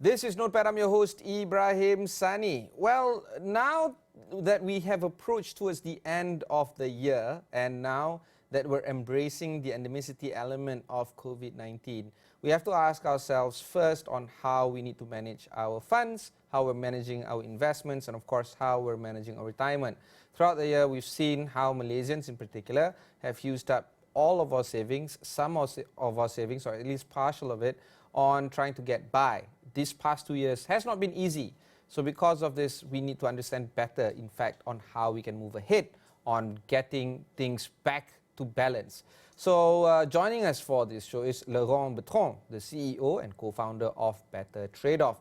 This is Notepad. I'm your host, Ibrahim Sani. Well, now that we have approached towards the end of the year, and now that we're embracing the endemicity element of COVID-19, we have to ask ourselves first on how we need to manage our funds, how we're managing our investments, and of course, how we're managing our retirement. Throughout the year, we've seen how Malaysians in particular have used up all of our savings, some of our savings, or at least partial of it, on trying to get by. These past 2 years has not been easy. So because of this, we need to understand better, in fact, on how we can move ahead on getting things back to balance. So joining us for this show is Laurent Bertrand, the CEO and co-founder of BetterTradeOff.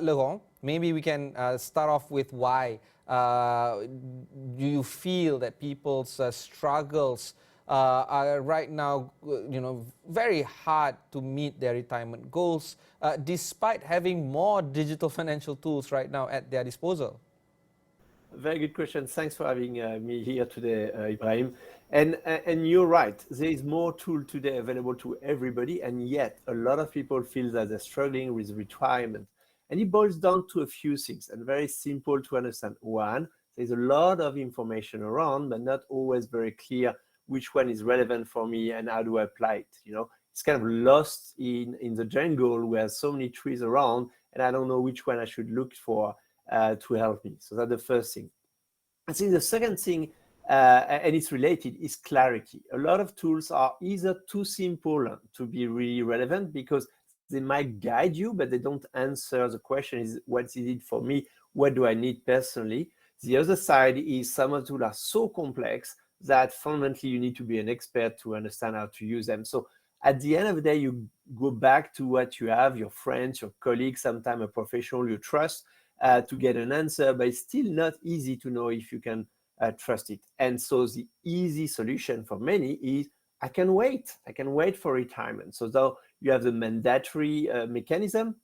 Laurent, maybe we can start off with why do you feel that people's struggles are right now, very hard to meet their retirement goals, despite having more digital financial tools right now at their disposal? Very good question. Thanks for having me here today, Ibrahim. And you're right. There is more tool today available to everybody, and yet a lot of people feel that they're struggling with retirement. And it boils down to a few things, and very simple to understand. One, there's a lot of information around, but not always very clear which one is relevant for me and how do I apply it. It's kind of lost in the jungle where so many trees around, and I don't know which one I should look for to help me. So that's the first thing. I think the second thing, and it's related, is clarity. A lot of tools are either too simple to be really relevant because they might guide you, but they don't answer the question is what is it for me? What do I need personally? The other side is some of the tools are so complex that fundamentally you need to be an expert to understand how to use them. So at the end of the day, you go back to what you have, your friends, your colleagues, sometimes a professional you trust to get an answer, but it's still not easy to know if you can trust it. And so the easy solution for many is I can wait for retirement. So though you have the mandatory mechanism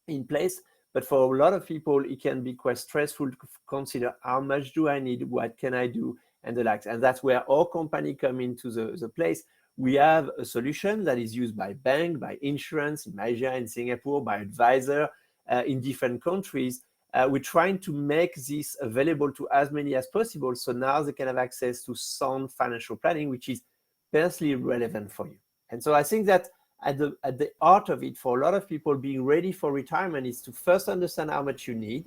in place, but for a lot of people, it can be quite stressful to consider how much do I need, what can I do, and the likes. And that's where our company come into the place. We have a solution that is used by bank, by insurance in Malaysia, in Singapore, by advisor in different countries. We're trying to make this available to as many as possible. So now they can have access to sound financial planning, which is personally relevant for you. And so I think that at the heart of it, for a lot of people, being ready for retirement is to first understand how much you need.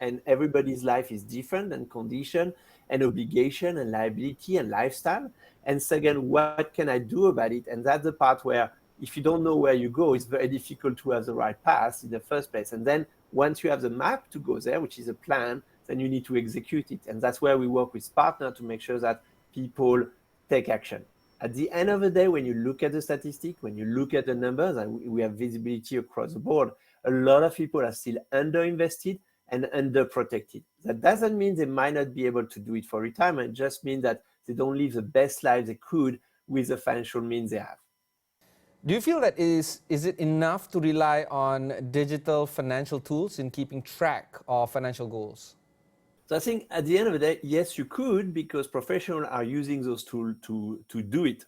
And everybody's life is different, and condition and obligation and liability and lifestyle. And second, what can I do about it? And that's the part where if you don't know where you go, it's very difficult to have the right path in the first place. And then once you have the map to go there, which is a plan, then you need to execute it. And that's where we work with partners to make sure that people take action. At the end of the day, when you look at the statistic, when you look at the numbers, and we have visibility across the board, a lot of people are still underinvested and underprotected. That doesn't mean they might not be able to do it for retirement. It just means that they don't live the best life they could with the financial means they have. Do you feel that is it enough to rely on digital financial tools in keeping track of financial goals? So I think at the end of the day, yes, you could, because professionals are using those tools to do it.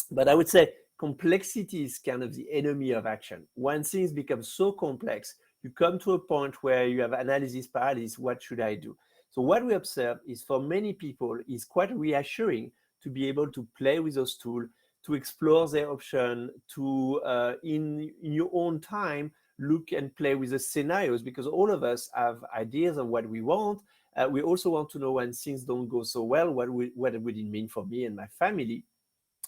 But I would say complexity is kind of the enemy of action. When things become so complex, you come to a point where you have analysis paralysis. What should I do? So what we observe is for many people is quite reassuring to be able to play with those tools, to explore their option, to in your own time, look and play with the scenarios, because all of us have ideas of what we want. We also want to know when things don't go so well, what would it mean for me and my family?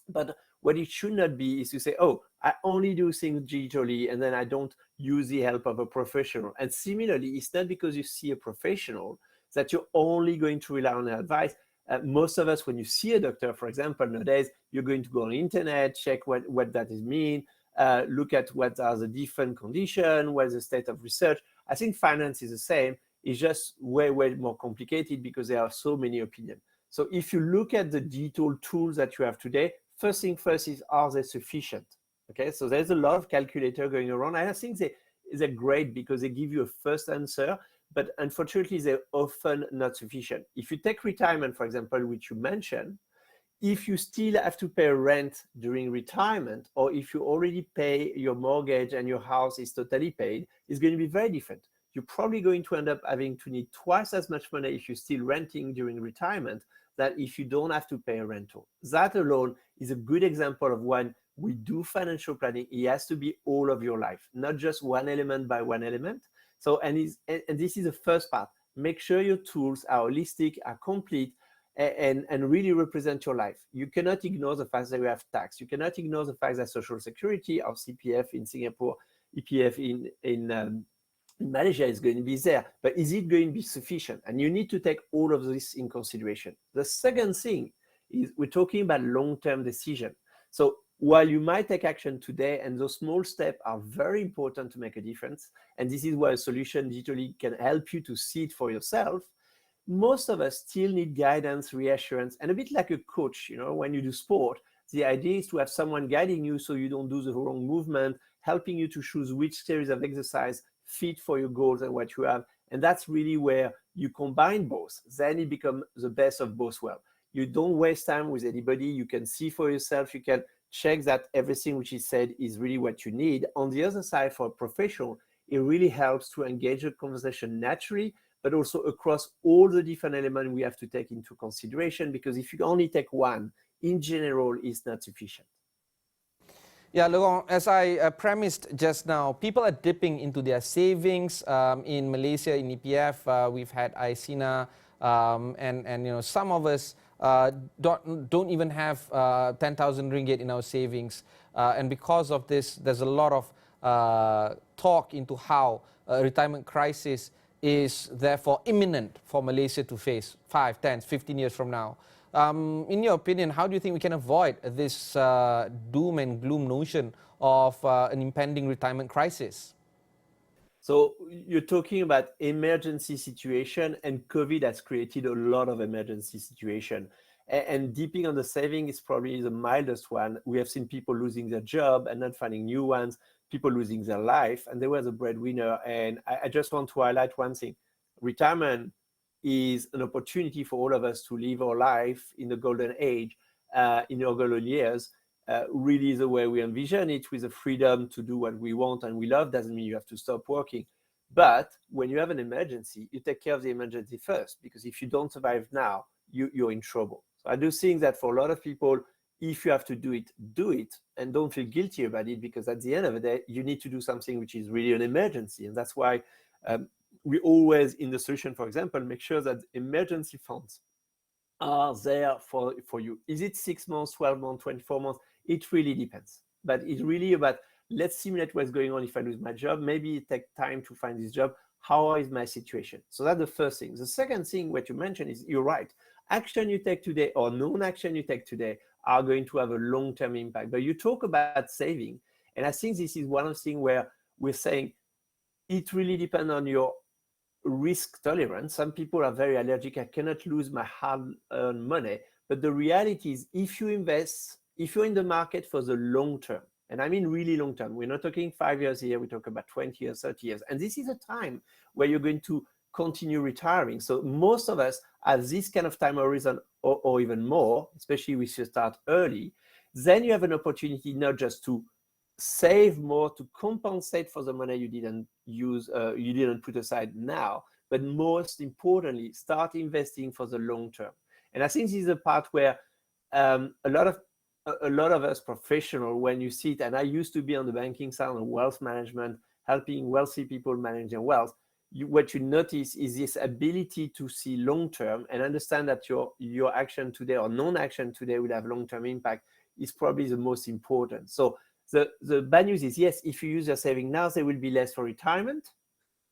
But what it should not be is to say, oh, I only do things digitally and then I don't use the help of a professional. And similarly, it's not because you see a professional that you're only going to rely on their advice. Most of us, when you see a doctor, for example, nowadays, you're going to go on the internet, check what that means, look at what are the different conditions, what is the state of research. I think finance is the same. It's just way, way more complicated because there are so many opinions. So if you look at the digital tools that you have today, first thing first is, are they sufficient? Okay, so there's a lot of calculator going around. And I think they're great because they give you a first answer, but unfortunately, they're often not sufficient. If you take retirement, for example, which you mentioned, if you still have to pay rent during retirement, or if you already pay your mortgage and your house is totally paid, it's going to be very different. You're probably going to end up having to need twice as much money if you're still renting during retirement than if you don't have to pay a rental. That alone is a good example of when we do financial planning. It has to be all of your life, not just one element by one element. So, and this is the first part. Make sure your tools are holistic, are complete, and really represent your life. You cannot ignore the fact that you have tax. You cannot ignore the fact that Social Security or CPF in Singapore, EPF in Malaysia is going to be there, but is it going to be sufficient? And you need to take all of this in consideration. The second thing is we're talking about long-term decision. So while you might take action today, and those small steps are very important to make a difference, and this is where a solution digitally can help you to see it for yourself, most of us still need guidance, reassurance, and a bit like a coach. When you do sport, the idea is to have someone guiding you so you don't do the wrong movement, helping you to choose which series of exercise fit for your goals and what you have. And that's really where you combine both. Then it becomes the best of both worlds. You don't waste time with anybody. You can see for yourself. You can check that everything which is said is really what you need. On the other side, for a professional, it really helps to engage the conversation naturally, but also across all the different elements we have to take into consideration, because if you only take one, in general, it's not sufficient. Yeah, Laurent, as I premised just now, people are dipping into their savings. In Malaysia, in EPF, we've had ISINA, and some of us don't even have 10,000 ringgit in our savings. And because of this, there's a lot of talk into how a retirement crisis is therefore imminent for Malaysia to face 5, 10, 15 years from now. In your opinion, how do you think we can avoid this doom and gloom notion of an impending retirement crisis? So you're talking about emergency situation, and COVID has created a lot of emergency situation. And dipping on the saving is probably the mildest one. We have seen people losing their job and not finding new ones, people losing their life, and they were the breadwinner. And I just want to highlight one thing. Retirement is an opportunity for all of us to live our life in the golden age, in our golden years, really the way we envision it, with the freedom to do what we want and we love. Doesn't mean you have to stop working. But when you have an emergency, you take care of the emergency first, because if you don't survive now, you're in trouble. So I do think that for a lot of people, if you have to do it, and don't feel guilty about it, because at the end of the day, you need to do something which is really an emergency. And that's why we always, in the solution, for example, make sure that emergency funds are there for you. Is it 6 months, 12 months, 24 months? It really depends. But it's really about, let's simulate what's going on if I lose my job. Maybe it takes time to find this job. How is my situation? So that's the first thing. The second thing, what you mentioned, is you're right. Action you take today or non-action you take today are going to have a long-term impact. But you talk about saving, and I think this is one of the things where we're saying it really depends on your risk tolerance. Some people are very allergic. I cannot lose my hard-earned money. But the reality is, if you invest, if you're in the market for the long term, and I mean really long term, we're not talking 5 years here, we talk about 20 years, 30 years. And this is a time where you're going to continue retiring. So most of us have this kind of time horizon, or even more, especially if you start early. Then you have an opportunity not just to save more to compensate for the money you didn't use, you didn't put aside now, but most importantly, start investing for the long term. And I think this is the part where a lot of us professionals, when you see it, and I used to be on the banking side, on wealth management, helping wealthy people manage their wealth, what you notice is this ability to see long term and understand that your action today or non-action today will have long-term impact is probably the most important. So the bad news is, yes, if you use your saving now, there will be less for retirement.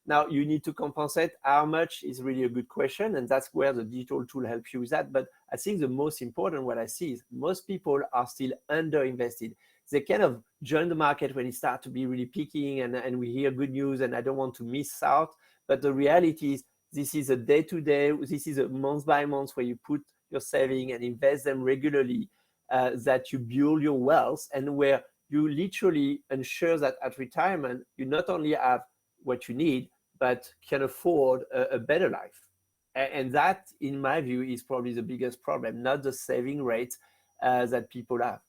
Now you need to compensate. How much is really a good question, and that's where the digital tool helps you with that. But I think the most important, what I see, is most people are still underinvested. They kind of join the market when it starts to be really peaking, and we hear good news, and I don't want to miss out. But the reality is, this is a day-to-day, this is a month-by-month where you put your saving and invest them regularly, that you build your wealth, and where you literally ensure that at retirement, you not only have what you need, but can afford a better life. And that, in my view, is probably the biggest problem, not the saving rate. that people have.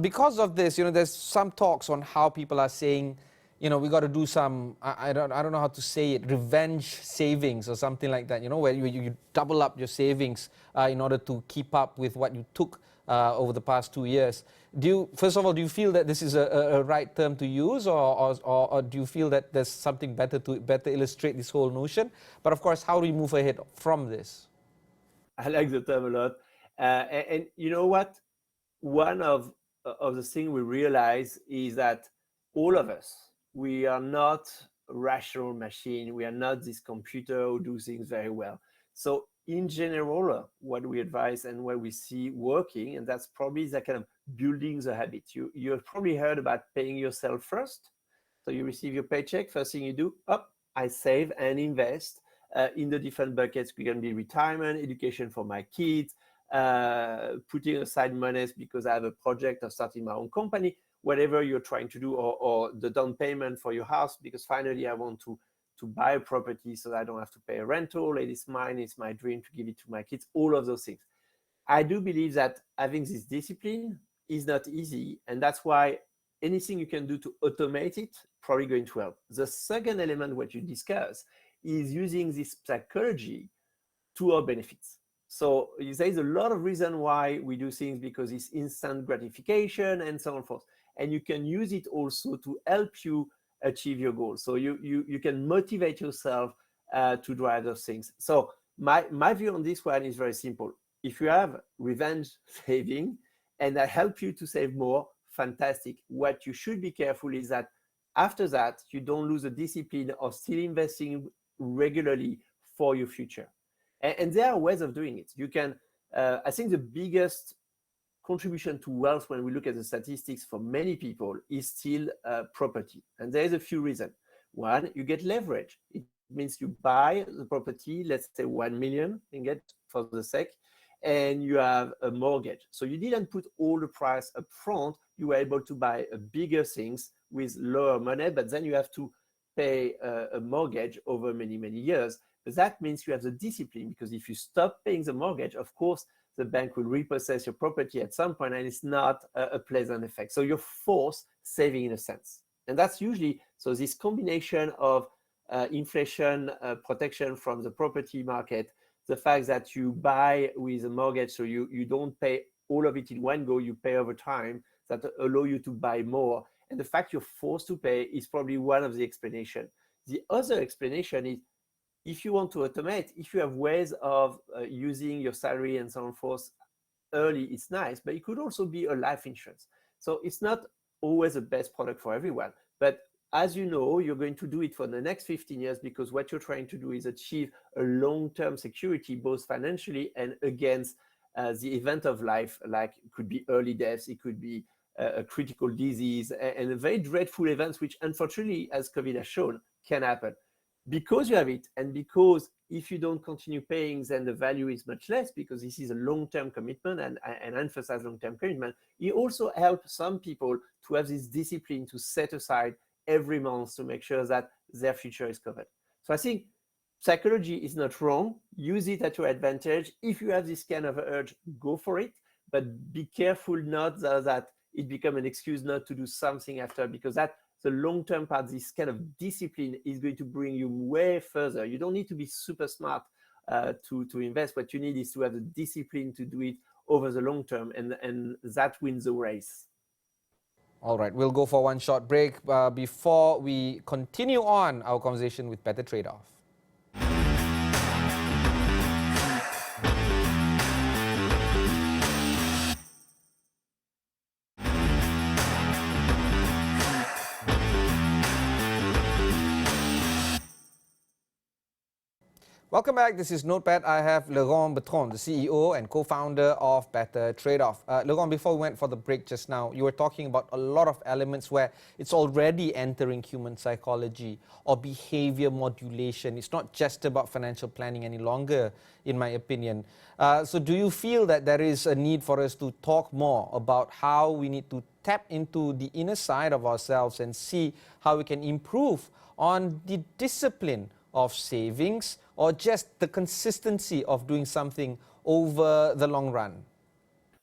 Because of this, there's some talks on how people are saying, we got to do some, I don't know how to say it, revenge savings or something like that, where you double up your savings in order to keep up with what you took over the past 2 years. First of all, do you feel that this is a right term to use, or do you feel that there's something better to illustrate this whole notion? But of course, how do we move ahead from this? I like the term a lot. And you know what? One of the things we realize is that all of us, we are not a rational machine. We are not this computer who do things very well. So in general, what we advise and what we see working, and that's probably that kind of building the habit. You have probably heard about paying yourself first. So you receive your paycheck, first thing you do, I save and invest in the different buckets. We can be retirement, education for my kids, putting aside monies because I have a project of starting my own company, whatever you're trying to do, or the down payment for your house, because finally I want to buy a property so that I don't have to pay a rental. It is mine, it's my dream to give it to my kids, all of those things. I do believe that having this discipline is not easy, and that's why anything you can do to automate it probably going to help. The second element, what you discuss, is using this psychology to our benefits. So there is a lot of reason why we do things, because it's instant gratification and so on and forth. And you can use it also to help you achieve your goals. So you can motivate yourself to drive those things. So my view on this one is very simple. If you have revenge saving and I help you to save more, fantastic. What you should be careful is that after that, you don't lose the discipline of still investing regularly for your future. And there are ways of doing it. You can, I think the biggest contribution to wealth when we look at the statistics for many people is still property. And there's a few reasons. One, you get leverage. It means you buy the property, let's say 1 million, and get for the sake, and you have a mortgage. So you didn't put all the price up front. You were able to buy bigger things with lower money, but then you have to pay a mortgage over many, many years. But that means you have the discipline, because if you stop paying the mortgage, of course, the bank will repossess your property at some point, and it's not a pleasant effect. So you're forced saving in a sense. And that's usually, so this combination of inflation protection from the property market, the fact that you buy with a mortgage, so you don't pay all of it in one go, you pay over time, that allow you to buy more. And the fact you're forced to pay is probably one of the explanations. The other explanation is, if you want to automate, if you have ways of using your salary and so on forth early, it's nice, but it could also be a life insurance. So it's not always the best product for everyone. But as you know, you're going to do it for the next 15 years, because what you're trying to do is achieve a long-term security, both financially and against the event of life, like it could be early deaths, it could be a critical disease, and a very dreadful events, which unfortunately, as COVID has shown, can happen. Because you have it, and because if you don't continue paying, then the value is much less, because this is a long-term commitment and emphasize long-term commitment. It also helps some people to have this discipline to set aside every month to make sure that their future is covered. So I think psychology is not wrong. Use it at your advantage. If you have this kind of urge, go for it, but be careful not that it becomes an excuse not to do something after, because that the long-term part, this kind of discipline is going to bring you way further. You don't need to be super smart to invest. What you need is to have the discipline to do it over the long term, and that wins the race. All right, we'll go for one short break before we continue on our conversation with Better Trade-Off. Welcome back. This is Notepad. I have Laurent Bertrand, the CEO and co-founder of BetterTradeOff. Laurent, before we went for the break just now, you were talking about a lot of elements where it's already entering human psychology or behavior modulation. It's not just about financial planning any longer, in my opinion. So do you feel that there is a need for us to talk more about how we need to tap into the inner side of ourselves and see how we can improve on the discipline of savings, or just the consistency of doing something over the long run?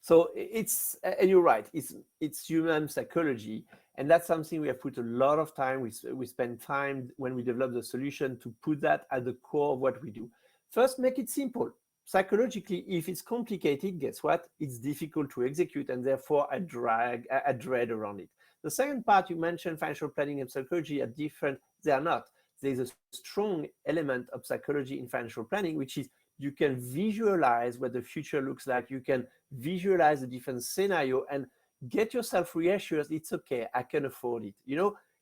So and you're right, it's human psychology, and that's something we have put a lot of time. We spend time when we develop the solution to put that at the core of what we do. First, make it simple. Psychologically, if it's complicated, guess what? It's difficult to execute, and therefore I dread around it. The second part, you mentioned financial planning and psychology are different. They are not. There's a strong element of psychology in financial planning, which is you can visualize what the future looks like. You can visualize a different scenario and get yourself reassured. It's okay. I can afford it.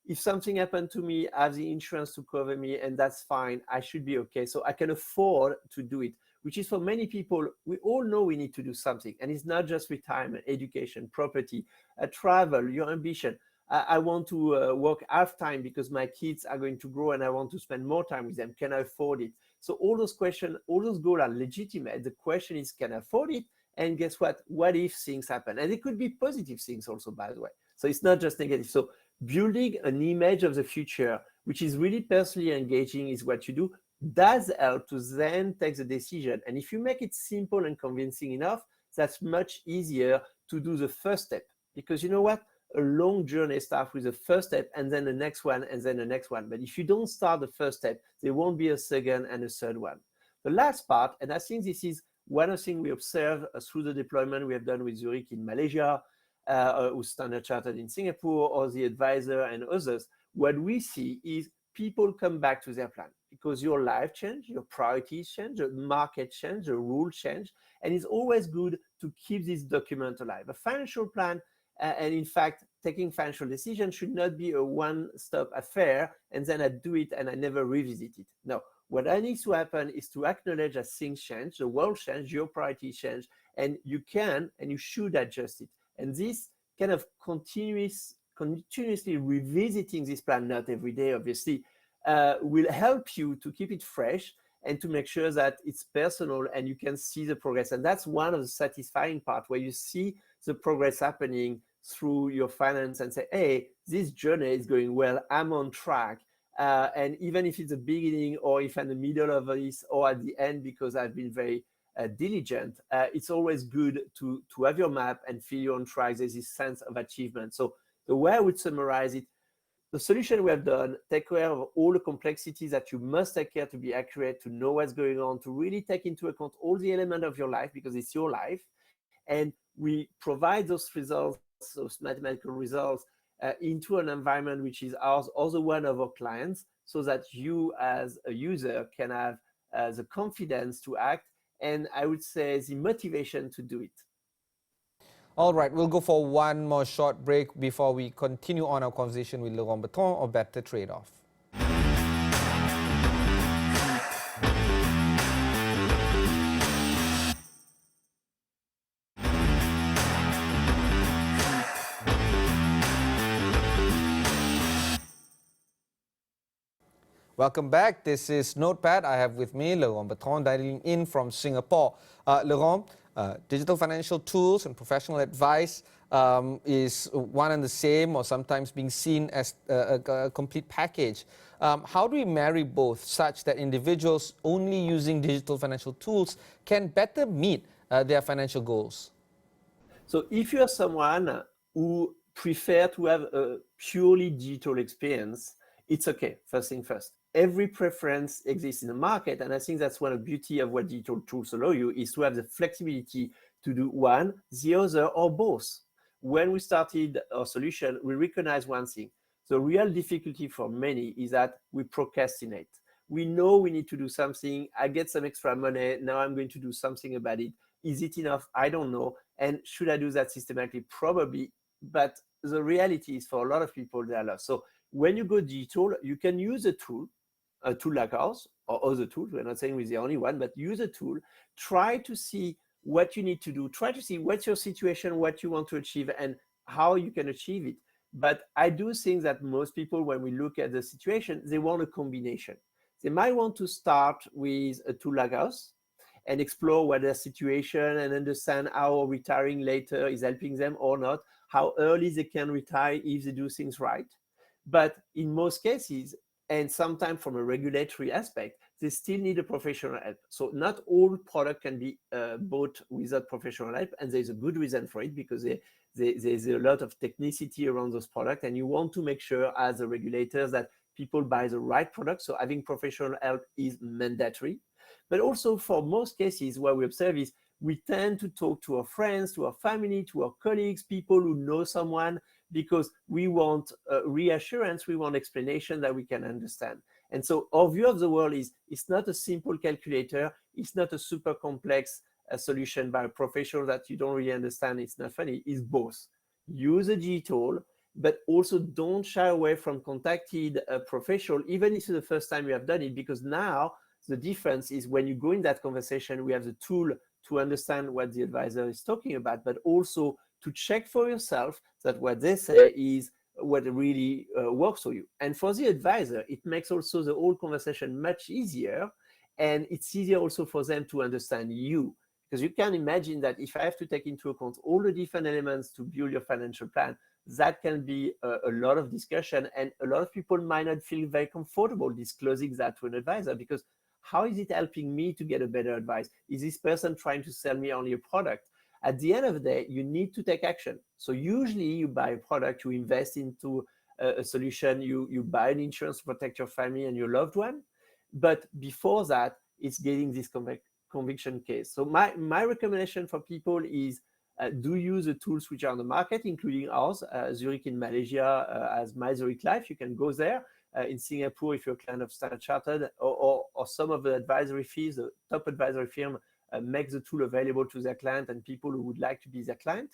If something happened to me, I have the insurance to cover me, and that's fine. I should be okay. So I can afford to do it, which is for many people, we all know we need to do something. And it's not just retirement, education, property, travel, your ambition. I want to work half time because my kids are going to grow and I want to spend more time with them. Can I afford it? So all those questions, all those goals are legitimate. The question is, can I afford it? And guess what? What if things happen? And it could be positive things also, by the way. So it's not just negative. So building an image of the future, which is really personally engaging, is what you do, does help to then take the decision. And if you make it simple and convincing enough, that's much easier to do the first step. Because you know what? A long journey starts with the first step and then the next one and then the next one. But if you don't start the first step, there won't be a second and a third one. The last part, and I think this is one of the things we observe through the deployment we have done with Zurich in Malaysia, with Standard Chartered in Singapore, or the advisor and others, what we see is people come back to their plan because your life change, your priorities change, the market change, the rules change, and it's always good to keep this document alive. A financial plan, and in fact, taking financial decisions should not be a one-stop affair, and then I do it and I never revisit it. No, what needs to happen is to acknowledge that things change, the world change, your priorities change, and you can and you should adjust it. And this kind of continuously revisiting this plan, not every day, obviously, will help you to keep it fresh and to make sure that it's personal and you can see the progress. And that's one of the satisfying parts, where you see the progress happening through your finance and say, hey, this journey is going well, I'm on track. And even if it's the beginning, or if I'm in the middle of this, or at the end, because I've been very diligent, it's always good to have your map and feel you're on track. There's this sense of achievement. So the way I would summarize it, the solution we have done, take care of all the complexities that you must take care to be accurate, to know what's going on, to really take into account all the elements of your life, because it's your life. And we provide those results, those mathematical results, into an environment which is ours or the one of our clients, so that you as a user can have the confidence to act, and I would say the motivation to do it. All right, we'll go for one more short break before we continue on our conversation with Laurent Bertrand of BetterTradeOff. Welcome back. This is Notepad. I have with me Laurent Bertrand, dialing in from Singapore. Laurent, digital financial tools and professional advice is one and the same, or sometimes being seen as a complete package. How do we marry both such that individuals only using digital financial tools can better meet their financial goals? So if you're someone who prefer to have a purely digital experience, it's okay. First thing first. Every preference exists in the market, and I think that's one of the beauty of what digital tools allow you, is to have the flexibility to do one, the other, or both. When we started our solution, we recognized one thing. The real difficulty for many is that we procrastinate. We know we need to do something. I get some extra money. Now I'm going to do something about it. Is it enough? I don't know. And should I do that systematically? Probably. But the reality is, for a lot of people, they are lost. So when you go digital, you can use a tool like ours or other tools. We're not saying we're the only one, but use a tool. Try to see what you need to do. Try to see what's your situation, what you want to achieve, and how you can achieve it. But I do think that most people, when we look at the situation, they want a combination. They might want to start with a tool like us and explore what their situation and understand how retiring later is helping them or not, how early they can retire if they do things right. But in most cases, and sometimes from a regulatory aspect, they still need a professional help. So not all product can be bought without professional help, and there's a good reason for it, because there's a lot of technicity around those products, and you want to make sure as a regulator that people buy the right product. So having professional help is mandatory. But also for most cases, what we observe is we tend to talk to our friends, to our family, to our colleagues, people who know someone, because we want reassurance, we want explanation that we can understand. And so our view of the world is it's not a simple calculator, it's not a super complex solution by a professional that you don't really understand, it's not funny, it's both. Use a digital, but also don't shy away from contacting a professional, even if it's the first time you have done it, because now the difference is when you go in that conversation, we have the tool to understand what the advisor is talking about, but also to check for yourself that what they say is what really works for you. And for the advisor, it makes also the whole conversation much easier, and it's easier also for them to understand you. Because you can imagine that if I have to take into account all the different elements to build your financial plan, that can be a lot of discussion, and a lot of people might not feel very comfortable disclosing that to an advisor, because how is it helping me to get a better advice? Is this person trying to sell me only a product? At the end of the day, you need to take action. So usually you buy a product, you invest into a solution, you buy an insurance to protect your family and your loved one. But before that, it's getting this conviction case. So my recommendation for people is do use the tools which are on the market, including ours. Zurich in Malaysia has My Zurich Life. You can go there. In Singapore, if you're a client of Standard Chartered, or some of the advisory fees, the top advisory firm make the tool available to their client and people who would like to be their client.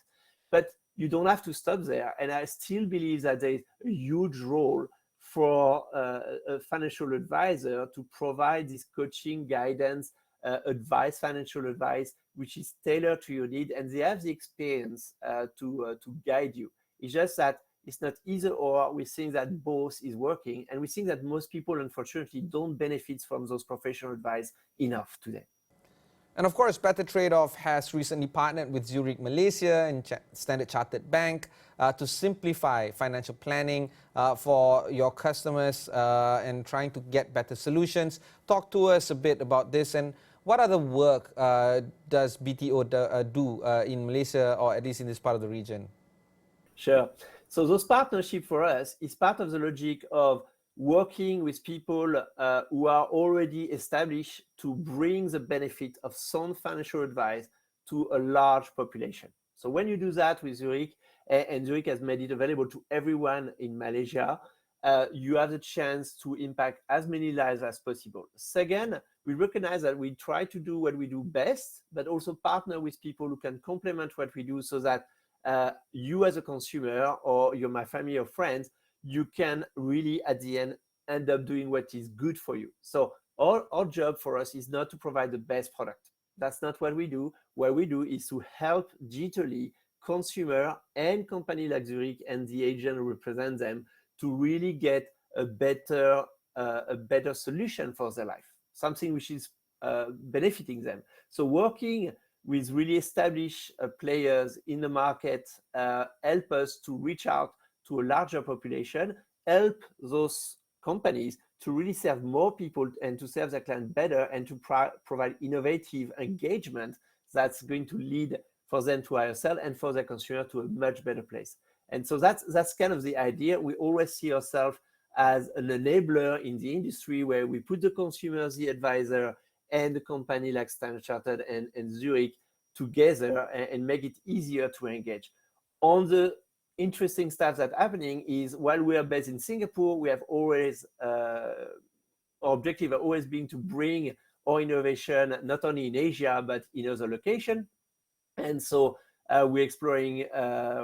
But you don't have to stop there. And I still believe that there is a huge role for a financial advisor to provide this coaching, guidance, advice, financial advice, which is tailored to your need, and they have the experience to guide you. It's just that it's not either or. We think that both is working, and we think that most people, unfortunately, don't benefit from those professional advice enough today. And of course, BetterTradeOff has recently partnered with Zurich Malaysia and Standard Chartered Bank to simplify financial planning for your customers and trying to get better solutions. Talk to us a bit about this, and what other work does BTO do in Malaysia, or at least in this part of the region? Sure. So those partnerships for us is part of the logic of working with people who are already established to bring the benefit of sound financial advice to a large population. So when you do that with Zurich, and Zurich has made it available to everyone in Malaysia, you have the chance to impact as many lives as possible. Second, we recognize that we try to do what we do best, but also partner with people who can complement what we do, so that you as a consumer, or you're my family or friends, you can really at the end up doing what is good for you. So our job for us is not to provide the best product. That's not what we do. What we do is to help digitally consumer and company like Zurich and the agent who represent them to really get a better solution for their life, something which is benefiting them. So working with really established players in the market help us to reach out to a larger population, help those companies to really serve more people and to serve their client better, and to provide innovative engagement that's going to lead for them to higher sell and for their consumer to a much better place. And so that's kind of the idea. We always see ourselves as an enabler in the industry, where we put the consumer, the advisor, and the company like Standard Chartered and Zurich together and make it easier to engage. On the interesting stuff that's happening is, while we are based in Singapore, we have always, our objective has always been to bring our innovation not only in Asia, but in other locations. And so we're exploring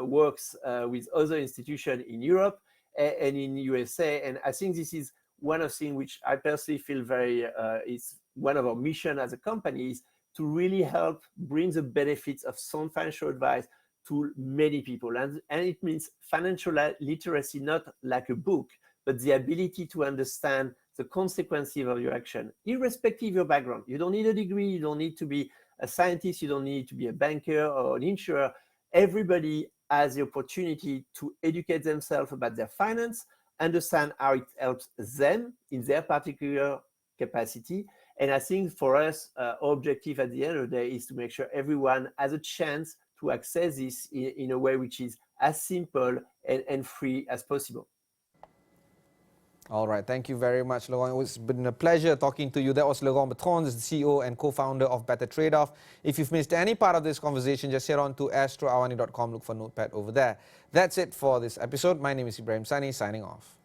works with other institutions in Europe and in USA. And I think this is one of the things which I personally feel very, is one of our mission as a company, is to really help bring the benefits of sound financial advice to many people. And it means financial literacy, not like a book, but the ability to understand the consequences of your action, irrespective of your background. You don't need a degree, you don't need to be a scientist, you don't need to be a banker or an insurer. Everybody has the opportunity to educate themselves about their finance, understand how it helps them in their particular capacity. And I think for us, our objective at the end of the day is to make sure everyone has a chance to access this in a way which is as simple and free as possible. All right, thank you very much, Laurent. It's been a pleasure talking to you. That was Laurent Bertrand, the CEO and co-founder of BetterTradeOff. If you've missed any part of this conversation, just head on to astroawani.com, look for Notepad over there. That's it for this episode. My name is Ibrahim Sani, signing off.